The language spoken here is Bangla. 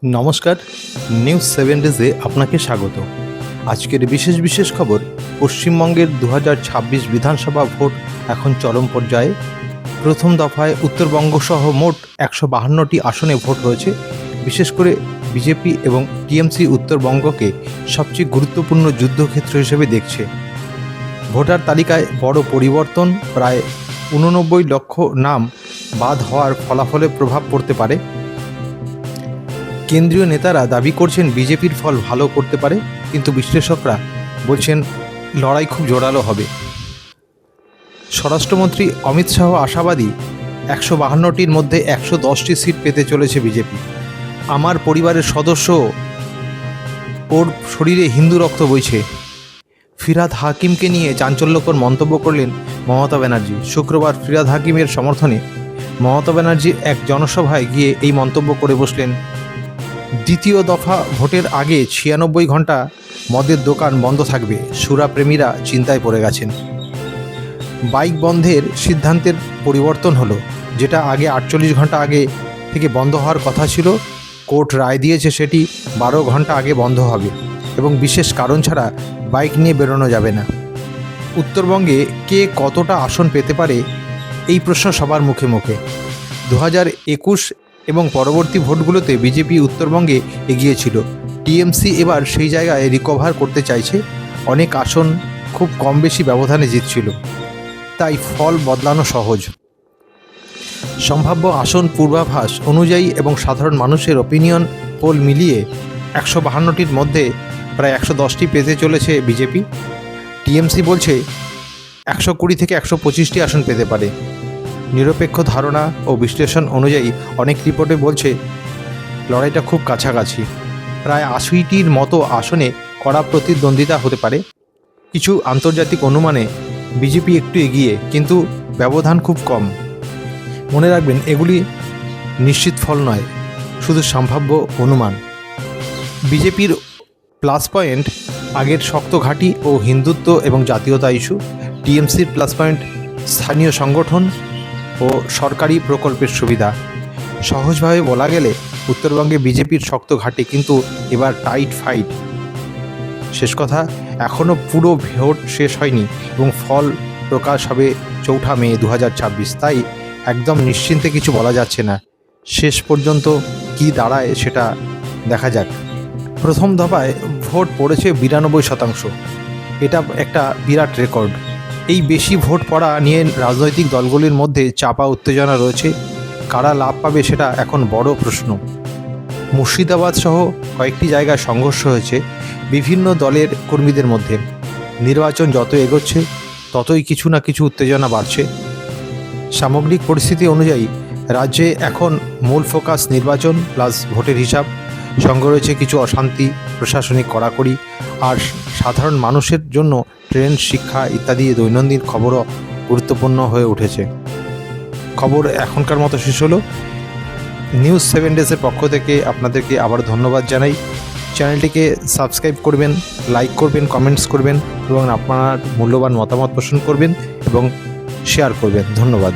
নমস্কার, নিউজ 7 ডেজে আপনাকে স্বাগত। আজকের বিশেষ খবর, পশ্চিমবঙ্গের 2026 বিধানসভা ভোট এখন চরম পর্যায়ে। প্রথম দফায় উত্তরবঙ্গ সহ মোট 152টি আসনে ভোট হয়েছে। বিশেষ করে বিজেপি এবং টিএমসি উত্তরবঙ্গকে সবচেয়ে গুরুত্বপূর্ণ যুদ্ধক্ষেত্র হিসেবে দেখছে। ভোটার তালিকায় বড় পরিবর্তন, প্রায় 89 লক্ষ নাম বাদ হওয়ার ফলাফলে প্রভাব পড়তে পারে। কেন্দ্রীয় নেতারা দাবি করছেন বিজেপির ফল ভালো করতে পারে, কিন্তু বিশ্লেষকরা বলছেন লড়াই খুব জোরালো হবে। স্বরাষ্ট্রমন্ত্রী অমিত শাহ আশাবাদী 152টির মধ্যে 110টি সিট পেতে চলেছে বিজেপি। আমার পরিবারের সদস্য, ওর শরীরে হিন্দু রক্ত বইছে। ফিরহাদ হাকিমকে নিয়ে চাঞ্চল্যকর মন্তব্য করলেন মমতা ব্যানার্জি। শুক্রবার ফিরহাদ হাকিমের সমর্থনে মমতা ব্যানার্জি এক জনসভায় গিয়ে এই মন্তব্য করে বসলেন। দ্বিতীয় দফা ভোটের আগে 96 ঘন্টা মদের দোকান বন্ধ থাকবে। সুরাপ্রেমীরা চিন্তায় পড়ে গেছেন। বাইক বন্ধের সিদ্ধান্তের পরিবর্তন হলো, যেটা আগে 48 ঘন্টা আগে থেকে বন্ধ হওয়ার কথা ছিল। কোর্ট রায় দিয়েছে সেটি 12 ঘন্টা আগে বন্ধ হবে এবং বিশেষ কারণ ছাড়া বাইক নিয়ে বেরোনো যাবে না। উত্তরবঙ্গে কে কতটা আসন পেতে পারে, এই প্রশ্ন সবার মুখে মুখে। 2021 এবং পরবর্তী ভোটগুলোতে বিজেপি উত্তরবঙ্গে এগিয়েছিল। টিএমসি এবার সেই জায়গায় রিকভার করতে চাইছে। অনেক আসন খুব কম বেশি ব্যবধানে জিতছিল, তাই ফল বদলানো সহজ। সম্ভাব্য আসন পূর্বাভাস অনুযায়ী এবং সাধারণ মানুষের ওপিনিয়ন পোল মিলিয়ে 152টির মধ্যে প্রায় 110টি পেতে চলেছে বিজেপি। টিএমসি বলছে 120 থেকে 125টি আসন পেতে পারে। নিরপেক্ষ ধারণা ও বিশ্লেষণ অনুযায়ী অনেক রিপোর্টে বলছে লড়াইটা খুব কাছাকাছি। প্রায় 80টির মতো আসনে কড়া প্রতিদ্বন্দ্বিতা হতে পারে। কিছু আন্তর্জাতিক অনুমানে বিজেপি একটু এগিয়ে, কিন্তু ব্যবধান খুব কম। মনে রাখবেন, এগুলি নিশ্চিত ফল নয়, শুধু সম্ভাব্য অনুমান। বিজেপির প্লাস পয়েন্ট আগের শক্ত ঘাঁটি ও হিন্দুত্ব এবং জাতীয়তা ইস্যু। টিএমসির প্লাস পয়েন্ট স্থানীয় সংগঠন ও সরকারি প্রকল্পের সুবিধা। সহজভাবে বলা গেলে উত্তরবঙ্গে বিজেপির শক্ত ঘাঁটি, কিন্তু এবার টাইট ফাইট। শেষ কথা, এখনও পুরো ভোট শেষ হয়নি এবং ফল প্রকাশ হবে 4 মে 2026। তাই একদম নিশ্চিন্তে কিছু বলা যাচ্ছে না। শেষ পর্যন্ত কি দাঁড়ায় সেটা দেখা যাক। প্রথম দফায় ভোট পড়েছে 92%। এটা একটা বিরাট রেকর্ড। এই বেশি ভোট পড়া নিয়ে রাজনৈতিক দলগুলির মধ্যে চাপা উত্তেজনা রয়েছে। কারা লাভ পাবে সেটা এখন বড় প্রশ্ন। মুর্শিদাবাদ সহ কয়েকটি জায়গায় সংঘর্ষ হয়েছে বিভিন্ন দলের কর্মীদের মধ্যে। নির্বাচন যত এগোচ্ছে ততই কিছু না কিছু উত্তেজনা বাড়ছে। সামগ্রিক পরিস্থিতি অনুযায়ী রাজ্যে এখন মূল ফোকাস নির্বাচন প্লাস ভোটের হিসাব। সঙ্গে রয়েছে কিছু অশান্তি, প্রশাসনিক কড়াকড়ি আর সাধারণ মানুষের জন্য ট্রেন, শিক্ষা ইত্যাদি দৈনন্দিন খবরও গুরুত্বপূর্ণ হয়ে উঠেছে। খবর এখনকার মতো শেষ হলো। নিউজ 7 ডেজের পক্ষ থেকে আপনাদেরকে আবার ধন্যবাদ জানাই। চ্যানেলটিকে সাবস্ক্রাইব করবেন, লাইক করবেন, কমেন্টস করবেন এবং আপনার মূল্যবান মতামত পোষণ করবেন এবং শেয়ার করবেন। ধন্যবাদ।